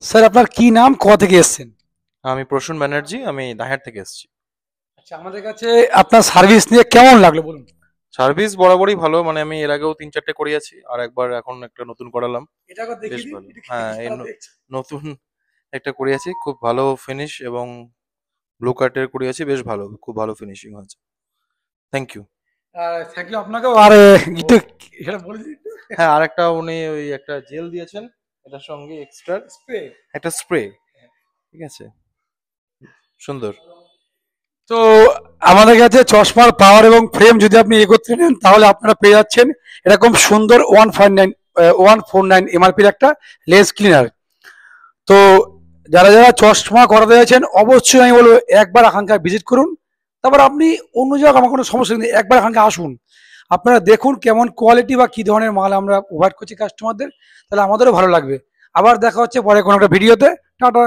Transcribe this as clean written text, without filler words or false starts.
Sir আপনার কি নাম, কোথা থেকে এসেছেন? আমি প্রসূন ব্যানার্জি, আমি দাহের থেকে এসেছি। আচ্ছা, আমাদের কাছে আপনার সার্ভিস নিয়ে কেমন লাগলো বলুন। সার্ভিস বরাবরই ভালো, মানে আমি এর আগেও ৩-৪টে করিয়েছি, আর একবার এখন একটা নতুন করালাম। এটা একবার বেশ দেখিয়ে দিন, ভালো। এটা কি হ্যাঁ, খেলা দেখছে? নতুন একটা করিয়েছি, খুব ভালো ফিনিশ, এবং ব্লু কার্টের করিয়েছি, বেশ ভালো, খুব ভালো ফিনিশিং হয়েছে। Thank you. থ্যাংক ইউ আপনাকেও। আর একটু এটা বলে দিন। হ্যাঁ, আর একটা উনি ওই একটা জেল দিয়েছেন এটার সঙ্গে এক্সট্রা, স্প্রে। একটা স্প্রে। ঠিক আছে, সুন্দর। তো আমাদের কাছে চশমার পাওয়ার এবং ফ্রেম যদি আপনি একত্রে নেন তাহলে আপনারা পেয়ে যাচ্ছেন এরকম সুন্দর 149 এমআরপির একটা লেন্স ক্লিনার। তো যারা যারা চশমা করাতে যাচ্ছেন অবশ্যই আমি বলবো একবার এখানকার ভিজিট করুন। তারপর আপনি অন্য জায়গায়, আমার কোনো সমস্যা নেই, একবার এখানকে আসুন, আপনারা দেখুন কেমন কোয়ালিটি বা কি ধরনের মাল আমরা প্রোভাইড করছি কাস্টমারদের, তাহলে আমাদেরও ভালো লাগবে। আবার দেখা হচ্ছে পরে কোনো একটা ভিডিওতে। টাটা।